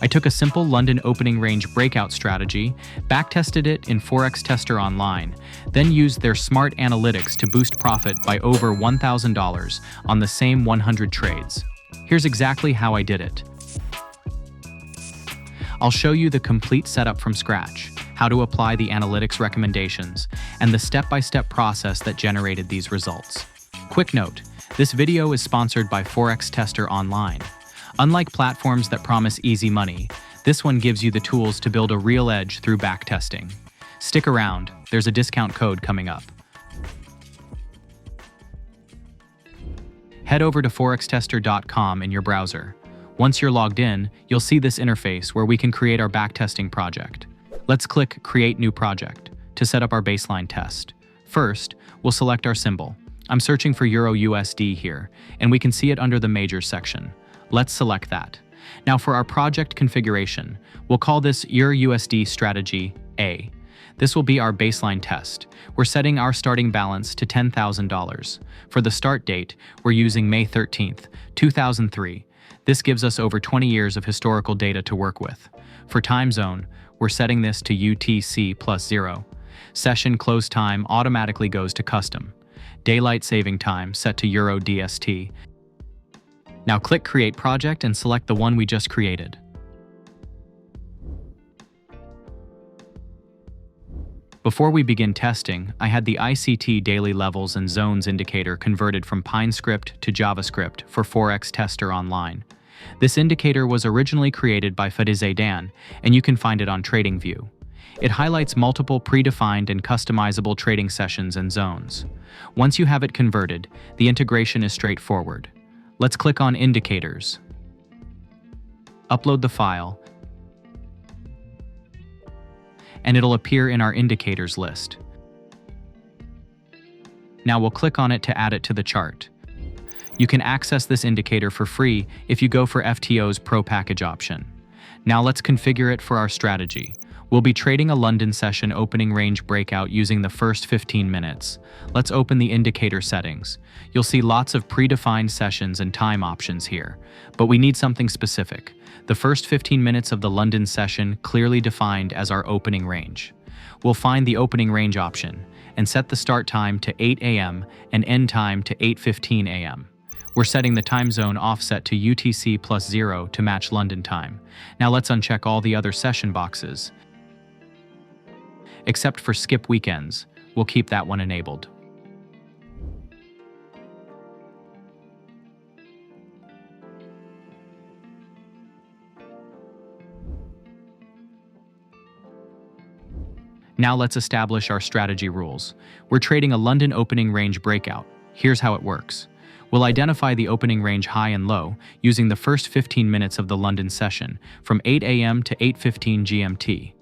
I took a simple London Opening Range Breakout strategy, backtested it in Forex Tester Online, then used their smart analytics to boost profit by over $1,000 on the same 100 trades. Here's exactly how I did it. I'll show you the complete setup from scratch, how to apply the analytics recommendations, and the step-by-step process that generated these results. Quick note, this video is sponsored by Forex Tester Online. Unlike platforms that promise easy money, this one gives you the tools to build a real edge through backtesting. Stick around, there's a discount code coming up. Head over to forextester.com in your browser. Once you're logged in, you'll see this interface where we can create our backtesting project. Let's click Create New Project to set up our baseline test. First, we'll select our symbol. I'm searching for Euro USD here, and we can see it under the Majors section. Let's select that. Now for our project configuration, we'll call this Euro USD Strategy A. This will be our baseline test. We're setting our starting balance to $10,000. For the start date, we're using May 13th, 2003. This gives us over 20 years of historical data to work with. For time zone, we're setting this to UTC +0. Session close time automatically goes to custom. Daylight saving time set to Euro DST. Now click Create Project and select the one we just created. Before we begin testing, I had the ICT daily levels and zones indicator converted from PineScript to JavaScript for Forex Tester Online. This indicator was originally created by Fadize Dan, and you can find it on TradingView. It highlights multiple predefined and customizable trading sessions and zones. Once you have it converted, the integration is straightforward. Let's click on Indicators. Upload the file, and it'll appear in our indicators list. Now we'll click on it to add it to the chart. You can access this indicator for free if you go for FTO's Pro Package option. Now let's configure it for our strategy. We'll be trading a London session opening range breakout using the first 15 minutes. Let's open the indicator settings. You'll see lots of predefined sessions and time options here, but we need something specific. The first 15 minutes of the London session clearly defined as our opening range. We'll find the opening range option and set the start time to 8 a.m. and end time to 8:15 a.m. We're setting the time zone offset to UTC +0 to match London time. Now let's uncheck all the other session boxes. Except for skip weekends, we'll keep that one enabled. Now let's establish our strategy rules. We're trading a London Opening Range Breakout. Here's how it works. We'll identify the opening range high and low using the first 15 minutes of the London session from 8 a.m. to 8:15 GMT.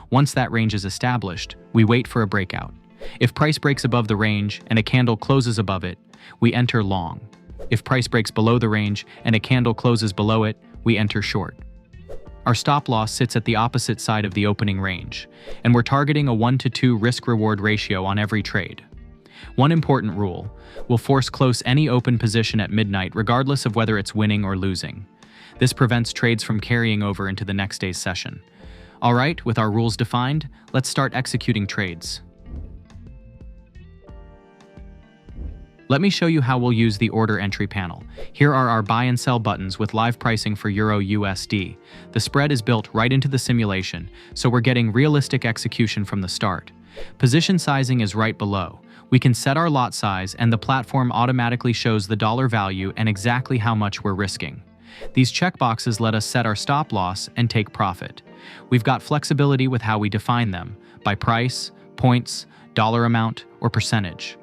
Once that range is established, we wait for a breakout. If price breaks above the range and a candle closes above it, we enter long. If price breaks below the range and a candle closes below it, we enter short. Our stop loss sits at the opposite side of the opening range, and we're targeting a 1-to-2 risk-reward ratio on every trade. One important rule, we'll force close any open position at midnight regardless of whether it's winning or losing. This prevents trades from carrying over into the next day's session. All right, with our rules defined, let's start executing trades. Let me show you how we'll use the order entry panel. Here are our buy and sell buttons with live pricing for Euro USD. The spread is built right into the simulation, so we're getting realistic execution from the start. Position sizing is right below. We can set our lot size and the platform automatically shows the dollar value and exactly how much we're risking. These checkboxes let us set our stop loss and take profit. We've got flexibility with how we define them, by price, points, dollar amount, or percentage.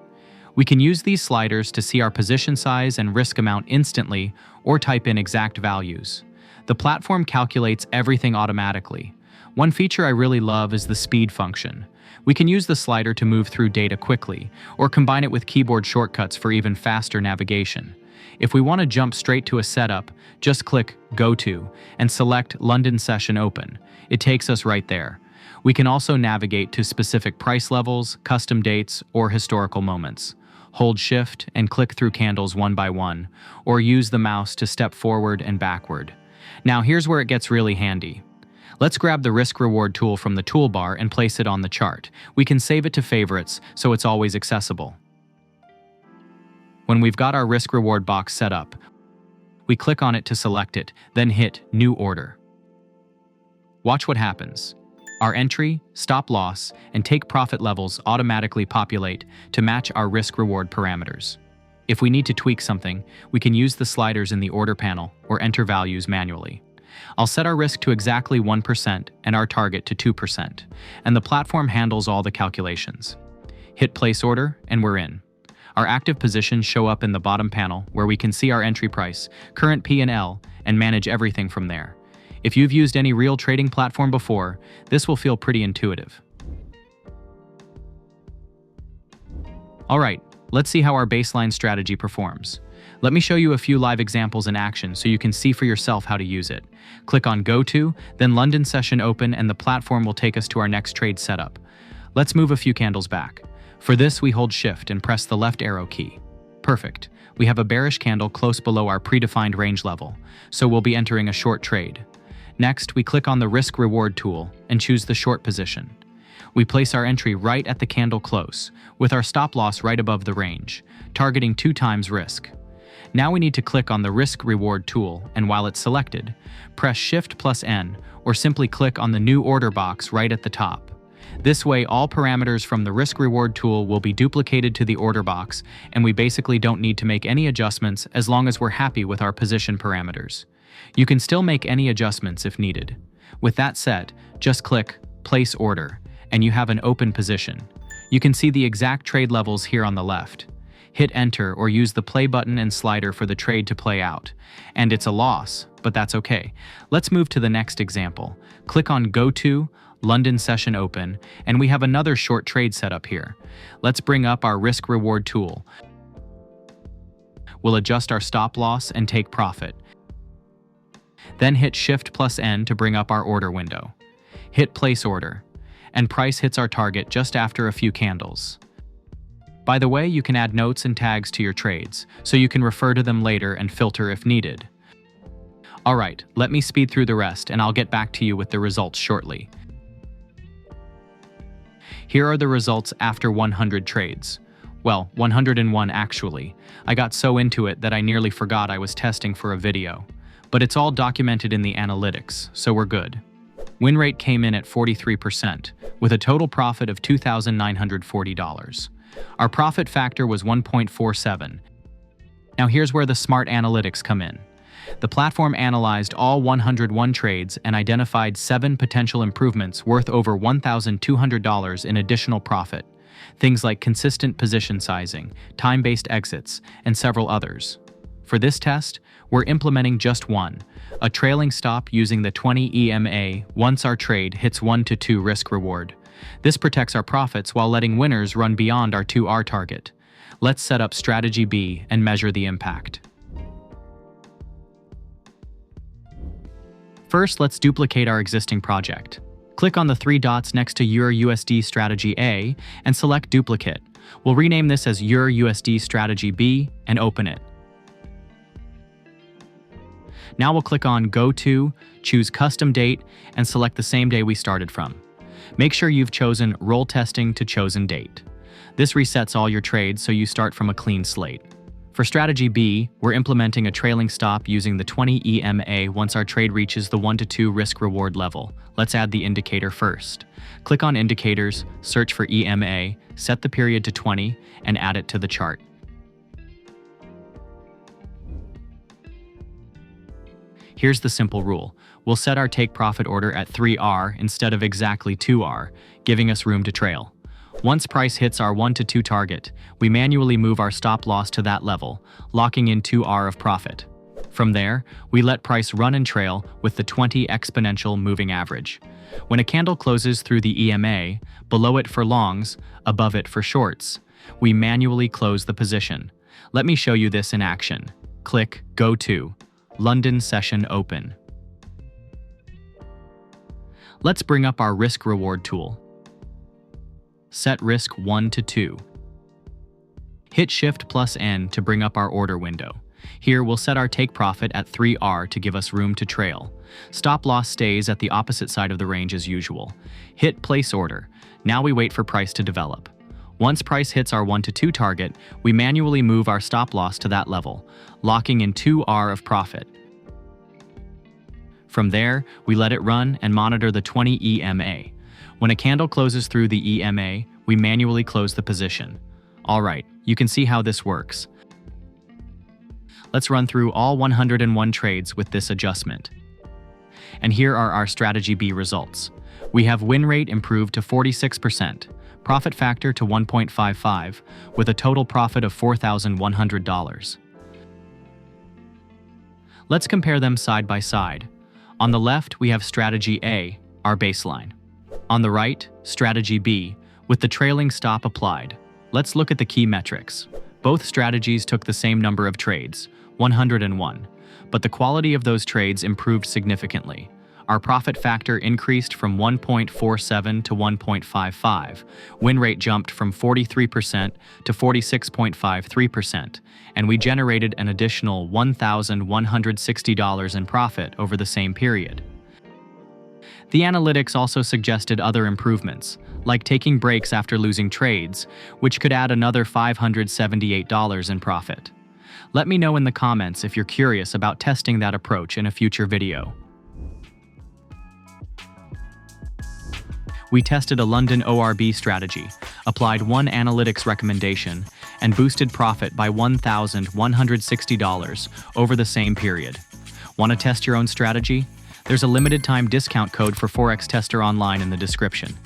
We can use these sliders to see our position size and risk amount instantly or type in exact values. The platform calculates everything automatically. One feature I really love is the speed function. We can use the slider to move through data quickly or combine it with keyboard shortcuts for even faster navigation. If we want to jump straight to a setup, just click Go To and select London Session Open. It takes us right there. We can also navigate to specific price levels, custom dates, or historical moments. Hold Shift and click through candles one by one, or use the mouse to step forward and backward. Now here's where it gets really handy. Let's grab the risk-reward tool from the toolbar and place it on the chart. We can save it to favorites so it's always accessible. When we've got our risk-reward box set up, we click on it to select it, then hit New Order. Watch what happens. Our entry, stop loss, and take profit levels automatically populate to match our risk-reward parameters. If we need to tweak something, we can use the sliders in the order panel or enter values manually. I'll set our risk to exactly 1% and our target to 2%, and the platform handles all the calculations. Hit Place Order, and we're in. Our active positions show up in the bottom panel where we can see our entry price, current P&L, and manage everything from there. If you've used any real trading platform before, this will feel pretty intuitive. Alright, let's see how our baseline strategy performs. Let me show you a few live examples in action so you can see for yourself how to use it. Click on Go To, then London Session Open, and the platform will take us to our next trade setup. Let's move a few candles back. For this, we hold Shift and press the left arrow key. Perfect. We have a bearish candle close below our predefined range level, so we'll be entering a short trade. Next, we click on the Risk-Reward tool and choose the short position. We place our entry right at the candle close, with our stop loss right above the range, targeting 2 times risk. Now we need to click on the Risk-Reward tool, and while it's selected, press Shift+N or simply click on the New Order box right at the top. This way, all parameters from the Risk-Reward tool will be duplicated to the order box, and we basically don't need to make any adjustments as long as we're happy with our position parameters. You can still make any adjustments if needed. With that set, just click Place Order, and you have an open position. You can see the exact trade levels here on the left. Hit Enter or use the play button and slider for the trade to play out. And it's a loss, but that's okay. Let's move to the next example. Click on Go To, London Session Open, and we have another short trade setup here. Let's bring up our Risk-Reward tool. We'll adjust our stop loss and take profit. Then hit Shift+N to bring up our order window. Hit Place Order, and price hits our target just after a few candles. By the way, you can add notes and tags to your trades, so you can refer to them later and filter if needed. Alright, let me speed through the rest and I'll get back to you with the results shortly. Here are the results after 100 trades. Well, 101 actually. I got so into it that I nearly forgot I was testing for a video. But it's all documented in the analytics, so we're good. Win rate came in at 43%, with a total profit of $2,940. Our profit factor was 1.47. Now here's where the smart analytics come in. The platform analyzed all 101 trades and identified 7 potential improvements worth over $1,200 in additional profit. Things like consistent position sizing, time-based exits, and several others. For this test, we're implementing just one, a trailing stop using the 20 EMA once our trade hits 1-2 risk-reward. This protects our profits while letting winners run beyond our 2R target. Let's set up strategy B and measure the impact. First, let's duplicate our existing project. Click on the 3 dots next to EUR/USD Strategy A and select Duplicate. We'll rename this as EUR/USD Strategy B and open it. Now we'll click on Go To, choose Custom Date, and select the same day we started from. Make sure you've chosen Roll Testing to Chosen Date. This resets all your trades so you start from a clean slate. For Strategy B, we're implementing a trailing stop using the 20 EMA once our trade reaches the 1-2 risk-reward level. Let's add the indicator first. Click on Indicators, search for EMA, set the period to 20, and add it to the chart. Here's the simple rule. We'll set our take profit order at 3R instead of exactly 2R, giving us room to trail. Once price hits our 1-2 target, we manually move our stop loss to that level, locking in 2R of profit. From there, we let price run and trail with the 20 exponential moving average. When a candle closes through the EMA, below it for longs, above it for shorts, we manually close the position. Let me show you this in action. Click Go To, London Session Open. Let's bring up our Risk-Reward tool. Set risk 1-2. Hit Shift+N to bring up our order window. Here, we'll set our take profit at 3R to give us room to trail. Stop loss stays at the opposite side of the range as usual. Hit place order. Now we wait for price to develop. Once price hits our 1 to 2 target, we manually move our stop loss to that level, locking in 2R of profit. From there, we let it run and monitor the 20 EMA. When a candle closes through the EMA, we manually close the position. Alright, you can see how this works. Let's run through all 101 trades with this adjustment. And here are our Strategy B results. We have win rate improved to 46%, profit factor to 1.55, with a total profit of $4,100. Let's compare them side by side. On the left, we have Strategy A, our baseline. On the right, Strategy B, with the trailing stop applied. Let's look at the key metrics. Both strategies took the same number of trades, 101, but the quality of those trades improved significantly. Our profit factor increased from 1.47 to 1.55, win rate jumped from 43% to 46.53%, and we generated an additional $1,160 in profit over the same period. The analytics also suggested other improvements, like taking breaks after losing trades, which could add another $578 in profit. Let me know in the comments if you're curious about testing that approach in a future video. We tested a London ORB strategy, applied one analytics recommendation, and boosted profit by $1,160 over the same period. Want to test your own strategy? There's a limited time discount code for Forex Tester Online in the description.